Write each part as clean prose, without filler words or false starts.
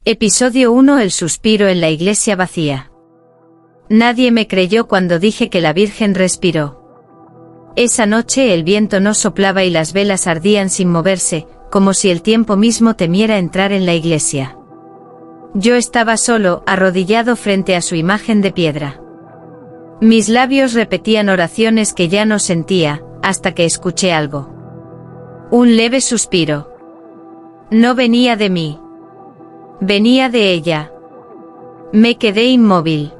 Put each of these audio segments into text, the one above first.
Episodio 1. El suspiro en la iglesia vacía. Nadie me creyó cuando dije que la Virgen respiró. Esa noche el viento no soplaba y las velas ardían sin moverse, como si el tiempo mismo temiera entrar en la iglesia. Yo estaba solo, arrodillado frente a su imagen de piedra. Mis labios repetían oraciones que ya no sentía, hasta que escuché algo. Un leve suspiro. No venía de mí. Venía de ella. Me quedé inmóvil.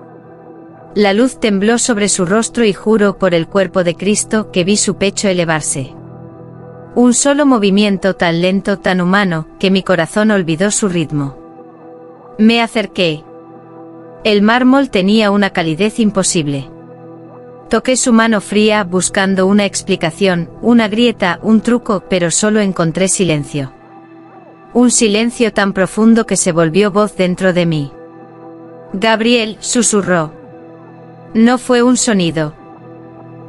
La luz tembló sobre su rostro y juro por el cuerpo de Cristo que vi su pecho elevarse. Un solo movimiento tan lento, tan humano, que mi corazón olvidó su ritmo. Me acerqué. El mármol tenía una calidez imposible. Toqué su mano fría buscando una explicación, una grieta, un truco, pero solo encontré silencio. Un silencio tan profundo que se volvió voz dentro de mí. Gabriel, susurró. No fue un sonido.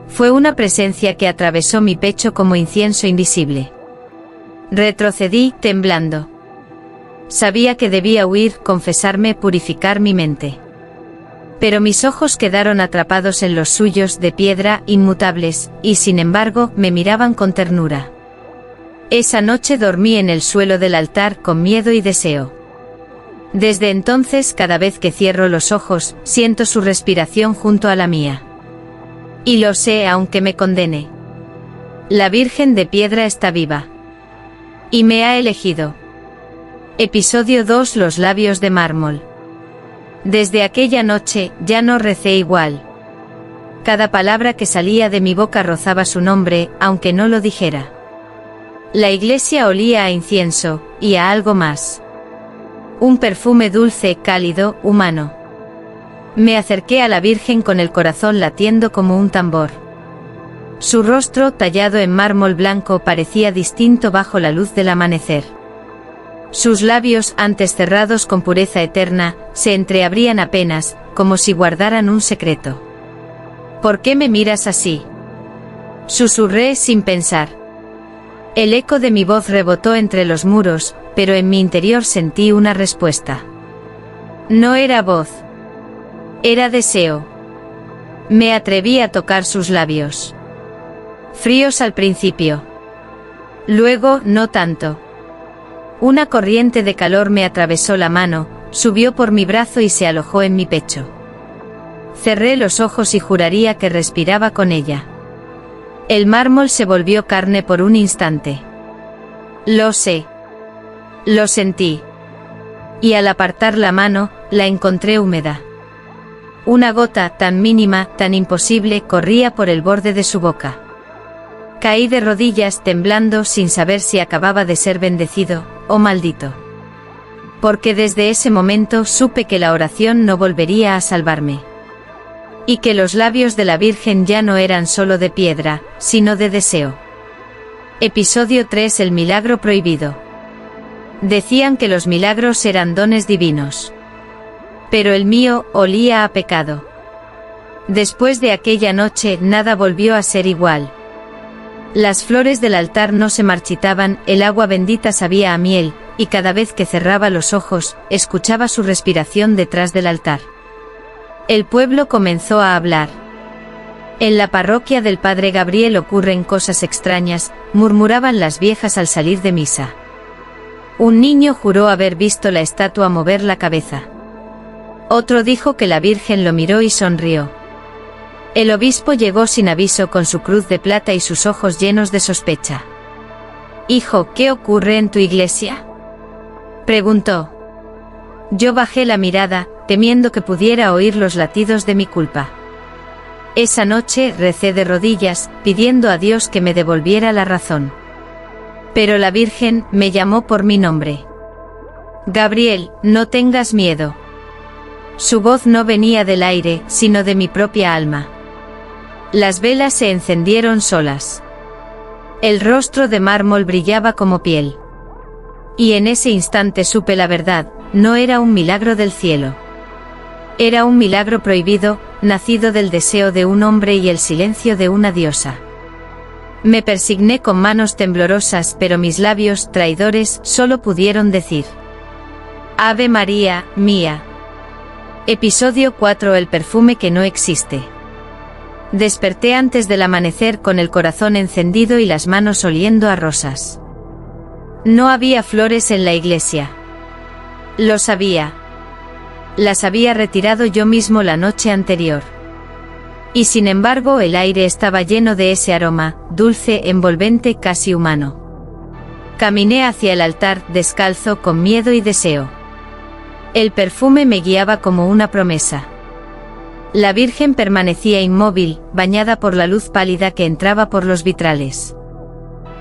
Fue una presencia que atravesó mi pecho como incienso invisible. Retrocedí, temblando. Sabía que debía huir, confesarme, purificar mi mente. Pero mis ojos quedaron atrapados en los suyos de piedra, inmutables, y sin embargo, me miraban con ternura. Esa noche dormí en el suelo del altar con miedo y deseo. Desde entonces, cada vez que cierro los ojos, siento su respiración junto a la mía. Y lo sé aunque me condene. La Virgen de Piedra está viva. Y me ha elegido. Episodio 2. Los labios de mármol. Desde aquella noche, ya no recé igual. Cada palabra que salía de mi boca rozaba su nombre, aunque no lo dijera. La iglesia olía a incienso, y a algo más. Un perfume dulce, cálido, humano. Me acerqué a la Virgen con el corazón latiendo como un tambor. Su rostro, tallado en mármol blanco, parecía distinto bajo la luz del amanecer. Sus labios, antes cerrados con pureza eterna, se entreabrían apenas, como si guardaran un secreto. ¿Por qué me miras así? Susurré sin pensar. El eco de mi voz rebotó entre los muros, pero en mi interior sentí una respuesta. No era voz. Era deseo. Me atreví a tocar sus labios. Fríos al principio. Luego, no tanto. Una corriente de calor me atravesó la mano, subió por mi brazo y se alojó en mi pecho. Cerré los ojos y juraría que respiraba con ella. El mármol se volvió carne por un instante. Lo sé. Lo sentí. Y al apartar la mano, la encontré húmeda. Una gota, tan mínima, tan imposible, corría por el borde de su boca. Caí de rodillas temblando sin saber si acababa de ser bendecido, o maldito. Porque desde ese momento supe que la oración no volvería a salvarme. Y que los labios de la Virgen ya no eran solo de piedra, sino de deseo. Episodio 3. El milagro prohibido. Decían que los milagros eran dones divinos. Pero el mío olía a pecado. Después de aquella noche nada volvió a ser igual. Las flores del altar no se marchitaban, el agua bendita sabía a miel, y cada vez que cerraba los ojos, escuchaba su respiración detrás del altar. El pueblo comenzó a hablar. En la parroquia del Padre Gabriel ocurren cosas extrañas, murmuraban las viejas al salir de misa. Un niño juró haber visto la estatua mover la cabeza. Otro dijo que la Virgen lo miró y sonrió. El obispo llegó sin aviso con su cruz de plata y sus ojos llenos de sospecha. «Hijo, ¿qué ocurre en tu iglesia?», preguntó. Yo bajé la mirada, temiendo que pudiera oír los latidos de mi culpa. Esa noche recé de rodillas, pidiendo a Dios que me devolviera la razón. Pero la Virgen me llamó por mi nombre. «Gabriel, no tengas miedo». Su voz no venía del aire, sino de mi propia alma. Las velas se encendieron solas. El rostro de mármol brillaba como piel. Y en ese instante supe la verdad, no era un milagro del cielo. Era un milagro prohibido, nacido del deseo de un hombre y el silencio de una diosa. Me persigné con manos temblorosas, pero mis labios, traidores, solo pudieron decir: Ave María, mía. Episodio 4. El perfume que no existe. Desperté antes del amanecer con el corazón encendido y las manos oliendo a rosas. No había flores en la iglesia. Lo sabía. Las había retirado yo mismo la noche anterior. Y sin embargo el aire estaba lleno de ese aroma, dulce, envolvente, casi humano. Caminé hacia el altar, descalzo, con miedo y deseo. El perfume me guiaba como una promesa. La Virgen permanecía inmóvil, bañada por la luz pálida que entraba por los vitrales.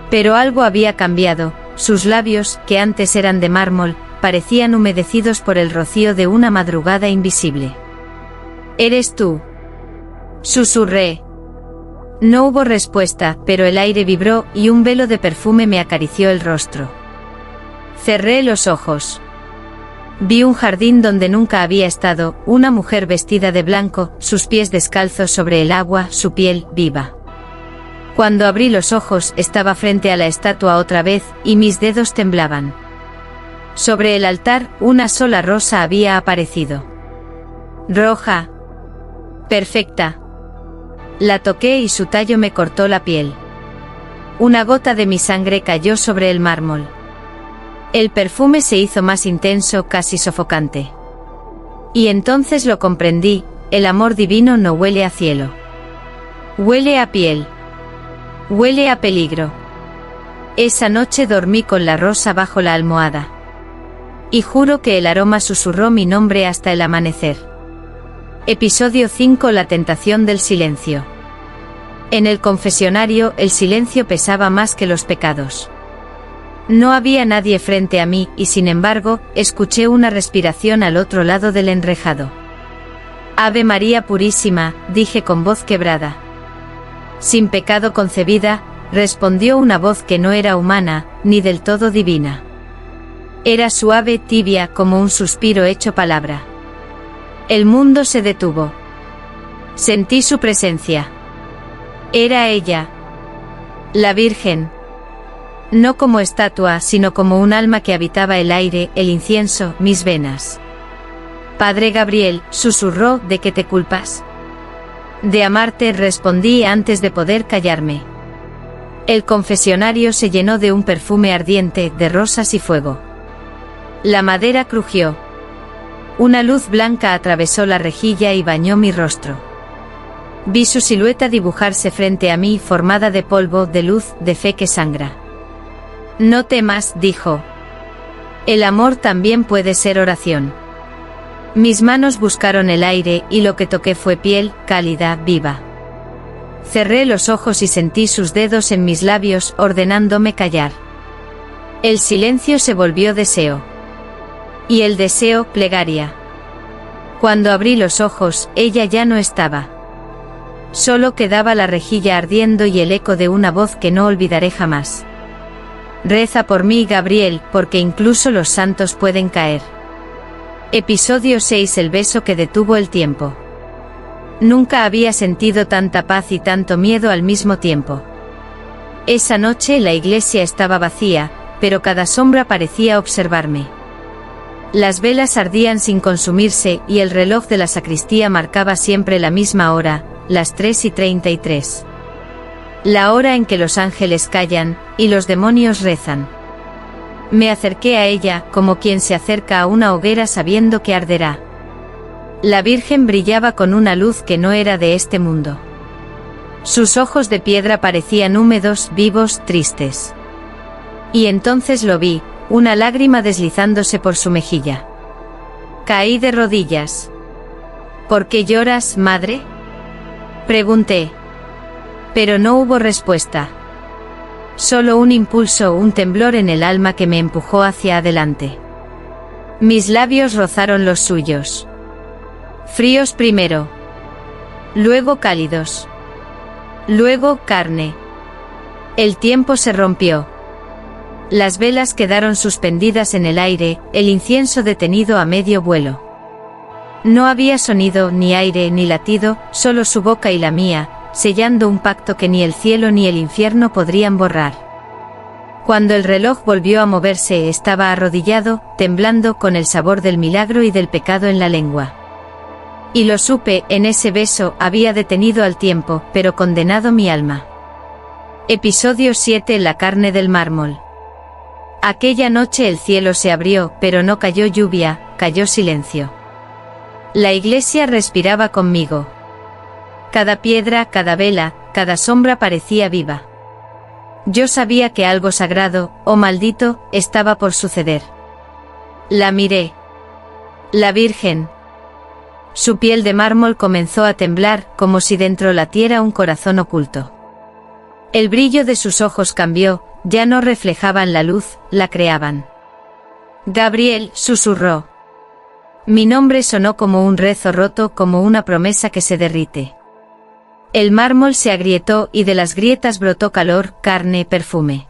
Pero algo había cambiado, sus labios, que antes eran de mármol, parecían humedecidos por el rocío de una madrugada invisible. «¿Eres tú?», susurré. No hubo respuesta, pero el aire vibró y un velo de perfume me acarició el rostro. Cerré los ojos. Vi un jardín donde nunca había estado, una mujer vestida de blanco, sus pies descalzos sobre el agua, su piel viva. Cuando abrí los ojos estaba frente a la estatua otra vez, y mis dedos temblaban. Sobre el altar, una sola rosa había aparecido. Roja. Perfecta. La toqué y su tallo me cortó la piel. Una gota de mi sangre cayó sobre el mármol. El perfume se hizo más intenso, casi sofocante. Y entonces lo comprendí, el amor divino no huele a cielo. Huele a piel. Huele a peligro. Esa noche dormí con la rosa bajo la almohada. Y juro que el aroma susurró mi nombre hasta el amanecer. Episodio 5. La tentación del silencio. En el confesionario el silencio pesaba más que los pecados. No había nadie frente a mí y sin embargo, escuché una respiración al otro lado del enrejado. Ave María Purísima, dije con voz quebrada. Sin pecado concebida, respondió una voz que no era humana, ni del todo divina. Era suave, tibia, como un suspiro hecho palabra. El mundo se detuvo. Sentí su presencia. Era ella. La Virgen. No como estatua, sino como un alma que habitaba el aire, el incienso, mis venas. Padre Gabriel, susurró, ¿de qué te culpas? De amarte, respondí antes de poder callarme. El confesionario se llenó de un perfume ardiente, de rosas y fuego. La madera crujió. Una luz blanca atravesó la rejilla y bañó mi rostro. Vi su silueta dibujarse frente a mí, formada de polvo, de luz, de fe que sangra. No temas, dijo. El amor también puede ser oración. Mis manos buscaron el aire y lo que toqué fue piel, cálida, viva. Cerré los ojos y sentí sus dedos en mis labios, ordenándome callar. El silencio se volvió deseo. Y el deseo, plegaria. Cuando abrí los ojos, ella ya no estaba. Solo quedaba la rejilla ardiendo y el eco de una voz que no olvidaré jamás. Reza por mí, Gabriel, porque incluso los santos pueden caer. Episodio 6. El beso que detuvo el tiempo. Nunca había sentido tanta paz y tanto miedo al mismo tiempo. Esa noche la iglesia estaba vacía, pero cada sombra parecía observarme. Las velas ardían sin consumirse y el reloj de la sacristía marcaba siempre la misma hora, las 3:33. La hora en que los ángeles callan, y los demonios rezan. Me acerqué a ella, como quien se acerca a una hoguera sabiendo que arderá. La Virgen brillaba con una luz que no era de este mundo. Sus ojos de piedra parecían húmedos, vivos, tristes. Y entonces lo vi, una lágrima deslizándose por su mejilla. Caí de rodillas. ¿Por qué lloras, madre?, pregunté. Pero no hubo respuesta. Solo un impulso, un temblor en el alma que me empujó hacia adelante. Mis labios rozaron los suyos. Fríos primero. Luego cálidos. Luego carne. El tiempo se rompió. Las velas quedaron suspendidas en el aire, el incienso detenido a medio vuelo. No había sonido, ni aire, ni latido, solo su boca y la mía, sellando un pacto que ni el cielo ni el infierno podrían borrar. Cuando el reloj volvió a moverse, estaba arrodillado, temblando, con el sabor del milagro y del pecado en la lengua. Y lo supe, en ese beso había detenido al tiempo, pero condenado mi alma. Episodio 7. La carne del mármol. Aquella noche el cielo se abrió, pero no cayó lluvia, cayó silencio. La iglesia respiraba conmigo. Cada piedra, cada vela, cada sombra parecía viva. Yo sabía que algo sagrado, o maldito, estaba por suceder. La miré. La Virgen. Su piel de mármol comenzó a temblar, como si dentro latiera un corazón oculto. El brillo de sus ojos cambió, ya no reflejaban la luz, la creaban. Gabriel, susurró. Mi nombre sonó como un rezo roto, como una promesa que se derrite. El mármol se agrietó y de las grietas brotó calor, carne, perfume.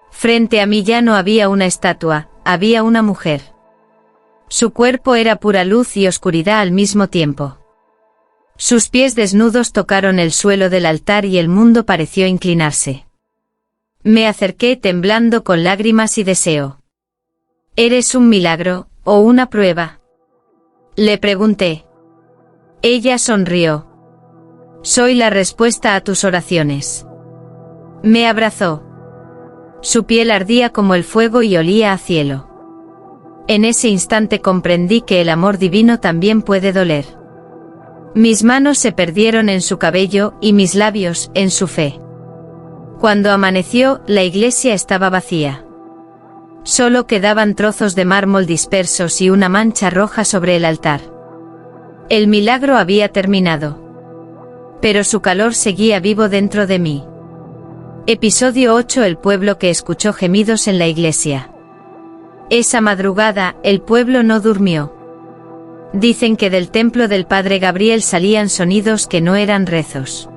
Frente a mí ya no había una estatua, había una mujer. Su cuerpo era pura luz y oscuridad al mismo tiempo. Sus pies desnudos tocaron el suelo del altar y el mundo pareció inclinarse. Me acerqué temblando con lágrimas y deseo. ¿Eres un milagro, o una prueba? Le pregunté. Ella sonrió. Soy la respuesta a tus oraciones. Me abrazó. Su piel ardía como el fuego y olía a cielo. En ese instante comprendí que el amor divino también puede doler. Mis manos se perdieron en su cabello y mis labios en su fe. Cuando amaneció, la iglesia estaba vacía. Solo quedaban trozos de mármol dispersos y una mancha roja sobre el altar. El milagro había terminado. Pero su calor seguía vivo dentro de mí. Episodio 8. El pueblo que escuchó gemidos en la iglesia. Esa madrugada, el pueblo no durmió. Dicen que del templo del padre Gabriel salían sonidos que no eran rezos.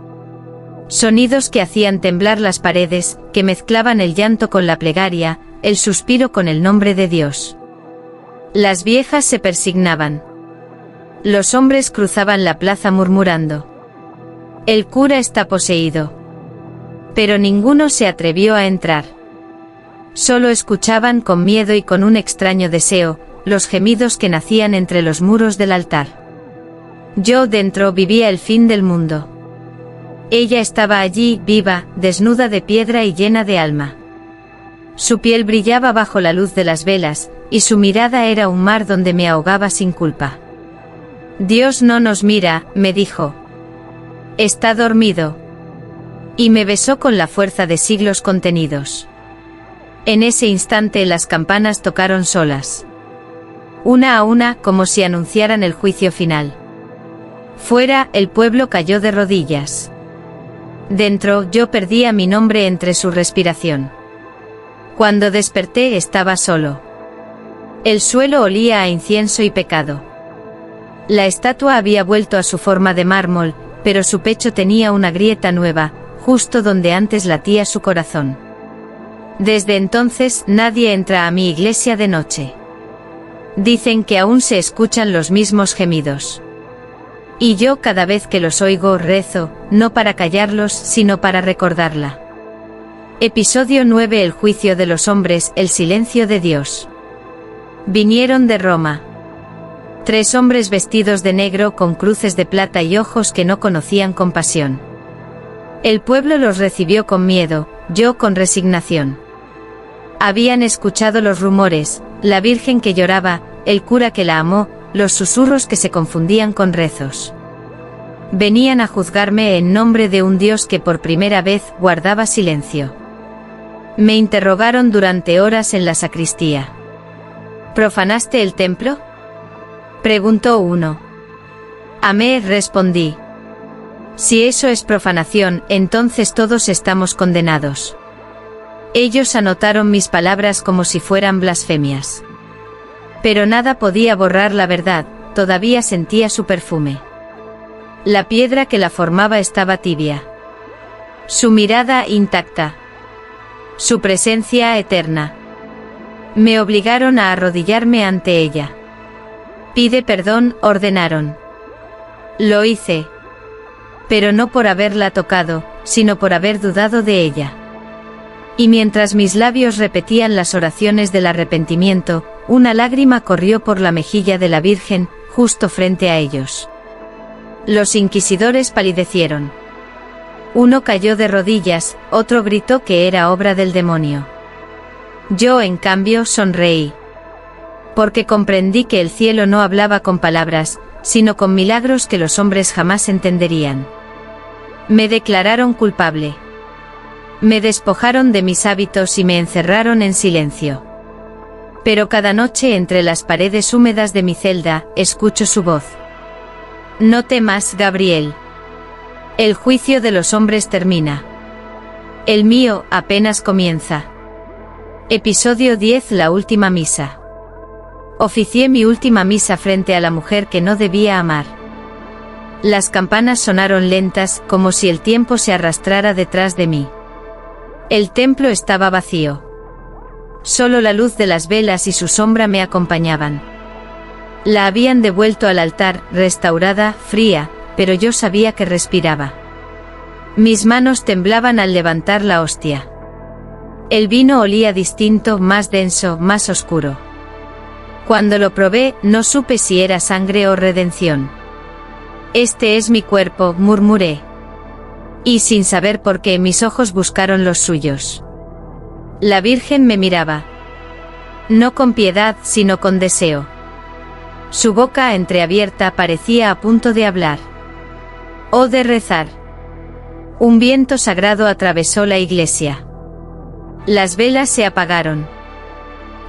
Sonidos que hacían temblar las paredes, que mezclaban el llanto con la plegaria, el suspiro con el nombre de Dios. Las viejas se persignaban. Los hombres cruzaban la plaza murmurando. El cura está poseído. Pero ninguno se atrevió a entrar. Solo escuchaban con miedo y con un extraño deseo, los gemidos que nacían entre los muros del altar. Yo dentro vivía el fin del mundo. Ella estaba allí, viva, desnuda de piedra y llena de alma. Su piel brillaba bajo la luz de las velas, y su mirada era un mar donde me ahogaba sin culpa. Dios no nos mira, me dijo. Está dormido. Y me besó con la fuerza de siglos contenidos. En ese instante las campanas tocaron solas. Una a una, como si anunciaran el juicio final. Fuera, el pueblo cayó de rodillas. Dentro, yo perdía mi nombre entre su respiración. Cuando desperté estaba solo. El suelo olía a incienso y pecado. La estatua había vuelto a su forma de mármol, pero su pecho tenía una grieta nueva, justo donde antes latía su corazón. Desde entonces, nadie entra a mi iglesia de noche. Dicen que aún se escuchan los mismos gemidos. Y yo cada vez que los oigo rezo, no para callarlos, sino para recordarla. Episodio 9. El juicio de los hombres, el silencio de Dios. Vinieron de Roma. 3 hombres vestidos de negro con cruces de plata y ojos que no conocían compasión. El pueblo los recibió con miedo, yo con resignación. Habían escuchado los rumores, la Virgen que lloraba, el cura que la amó, los susurros que se confundían con rezos. Venían a juzgarme en nombre de un Dios que por primera vez guardaba silencio. Me interrogaron durante horas en la sacristía. ¿Profanaste el templo?, preguntó uno. Amé, respondí. Si eso es profanación, entonces todos estamos condenados. Ellos anotaron mis palabras como si fueran blasfemias. Pero nada podía borrar la verdad, todavía sentía su perfume. La piedra que la formaba estaba tibia. Su mirada intacta. Su presencia eterna. Me obligaron a arrodillarme ante ella. Pide perdón, ordenaron. Lo hice. Pero no por haberla tocado, sino por haber dudado de ella. Y mientras mis labios repetían las oraciones del arrepentimiento, una lágrima corrió por la mejilla de la Virgen, justo frente a ellos. Los inquisidores palidecieron. Uno cayó de rodillas, otro gritó que era obra del demonio. Yo, en cambio, sonreí. Porque comprendí que el cielo no hablaba con palabras, sino con milagros que los hombres jamás entenderían. Me declararon culpable. Me despojaron de mis hábitos y me encerraron en silencio. Pero cada noche entre las paredes húmedas de mi celda, escucho su voz. No temas, Gabriel. El juicio de los hombres termina. El mío apenas comienza. Episodio 10. La última misa. Oficié mi última misa frente a la mujer que no debía amar. Las campanas sonaron lentas, como si el tiempo se arrastrara detrás de mí. El templo estaba vacío. Solo la luz de las velas y su sombra me acompañaban. La habían devuelto al altar, restaurada, fría, pero yo sabía que respiraba. Mis manos temblaban al levantar la hostia. El vino olía distinto, más denso, más oscuro. Cuando lo probé, no supe si era sangre o redención. Este es mi cuerpo, murmuré. Y sin saber por qué, mis ojos buscaron los suyos. La Virgen me miraba. No con piedad, sino con deseo. Su boca entreabierta parecía a punto de hablar. O de rezar. Un viento sagrado atravesó la iglesia. Las velas se apagaron.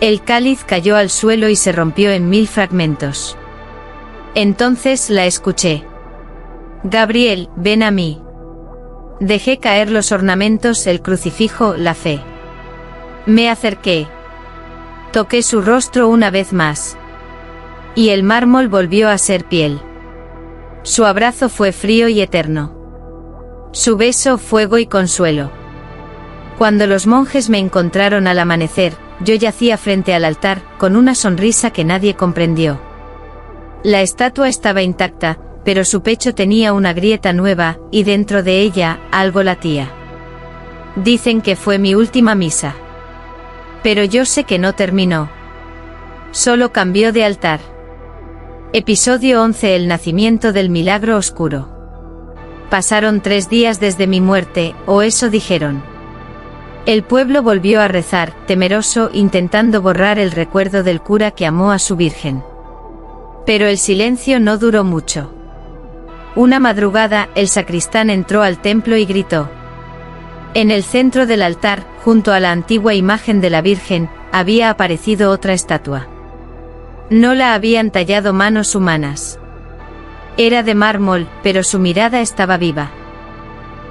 El cáliz cayó al suelo y se rompió en 1000 fragmentos. Entonces la escuché. Gabriel, ven a mí. Dejé caer los ornamentos, el crucifijo, la fe. Me acerqué. Toqué su rostro una vez más. Y el mármol volvió a ser piel. Su abrazo fue frío y eterno. Su beso, fuego y consuelo. Cuando los monjes me encontraron al amanecer, yo yacía frente al altar, con una sonrisa que nadie comprendió. La estatua estaba intacta, pero su pecho tenía una grieta nueva, y dentro de ella, algo latía. Dicen que fue mi última misa. Pero yo sé que no terminó. Solo cambió de altar. Episodio 11. El nacimiento del milagro oscuro. Pasaron 3 días desde mi muerte, o eso dijeron. El pueblo volvió a rezar, temeroso, intentando borrar el recuerdo del cura que amó a su Virgen. Pero el silencio no duró mucho. Una madrugada, el sacristán entró al templo y gritó. En el centro del altar, junto a la antigua imagen de la Virgen, había aparecido otra estatua. No la habían tallado manos humanas. Era de mármol, pero su mirada estaba viva.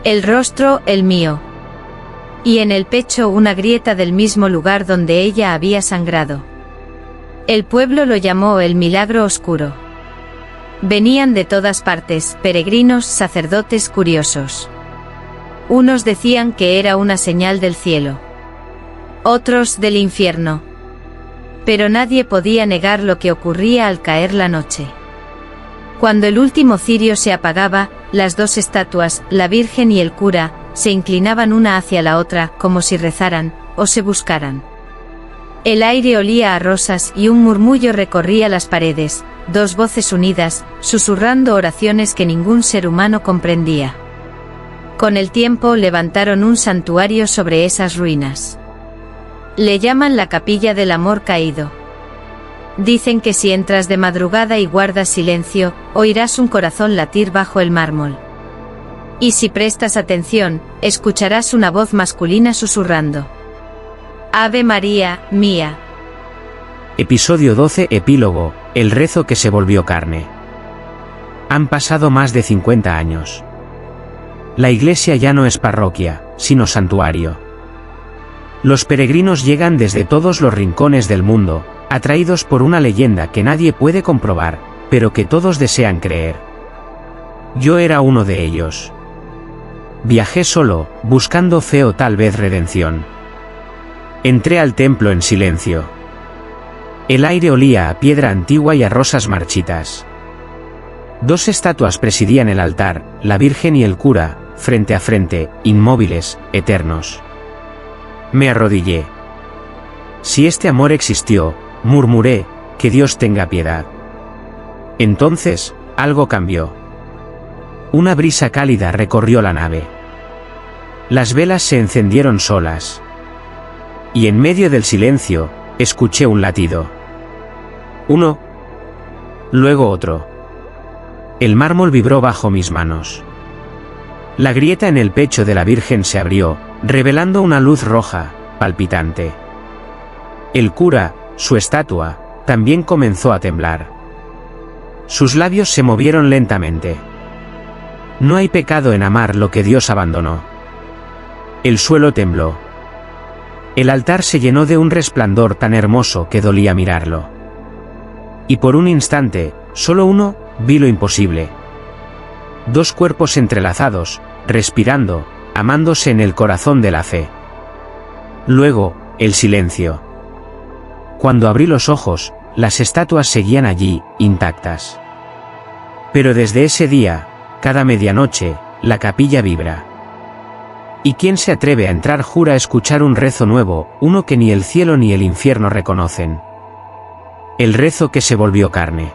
El rostro, el mío. Y en el pecho una grieta del mismo lugar donde ella había sangrado. El pueblo lo llamó el milagro oscuro. Venían de todas partes, peregrinos, sacerdotes, curiosos. Unos decían que era una señal del cielo. Otros del infierno. Pero nadie podía negar lo que ocurría al caer la noche. Cuando el último cirio se apagaba, las 2 estatuas, la Virgen y el cura, se inclinaban una hacia la otra, como si rezaran, o se buscaran. El aire olía a rosas y un murmullo recorría las paredes, 2 voces unidas, susurrando oraciones que ningún ser humano comprendía. Con el tiempo levantaron un santuario sobre esas ruinas. Le llaman la capilla del amor caído. Dicen que si entras de madrugada y guardas silencio, oirás un corazón latir bajo el mármol. Y si prestas atención, escucharás una voz masculina susurrando. Ave María, mía. Episodio 12. Epílogo. El rezo que se volvió carne. Han pasado más de 50 años. La iglesia ya no es parroquia, sino santuario. Los peregrinos llegan desde todos los rincones del mundo, atraídos por una leyenda que nadie puede comprobar, pero que todos desean creer. Yo era uno de ellos. Viajé solo, buscando fe o tal vez redención. Entré al templo en silencio. El aire olía a piedra antigua y a rosas marchitas. 2 estatuas presidían el altar, la Virgen y el cura, frente a frente, inmóviles, eternos. Me arrodillé. Si este amor existió, murmuré, que Dios tenga piedad. Entonces, algo cambió. Una brisa cálida recorrió la nave. Las velas se encendieron solas. Y en medio del silencio, escuché un latido. Uno. Luego otro. El mármol vibró bajo mis manos. La grieta en el pecho de la Virgen se abrió, revelando una luz roja, palpitante. El cura, su estatua, también comenzó a temblar. Sus labios se movieron lentamente. No hay pecado en amar lo que Dios abandonó. El suelo tembló. El altar se llenó de un resplandor tan hermoso que dolía mirarlo. Y por un instante, solo uno, vi lo imposible. Dos cuerpos entrelazados, respirando, amándose en el corazón de la fe. Luego, el silencio. Cuando abrí los ojos, las estatuas seguían allí, intactas. Pero desde ese día, cada medianoche, la capilla vibra. ¿Y quién se atreve a entrar jura escuchar un rezo nuevo, uno que ni el cielo ni el infierno reconocen? El rezo que se volvió carne.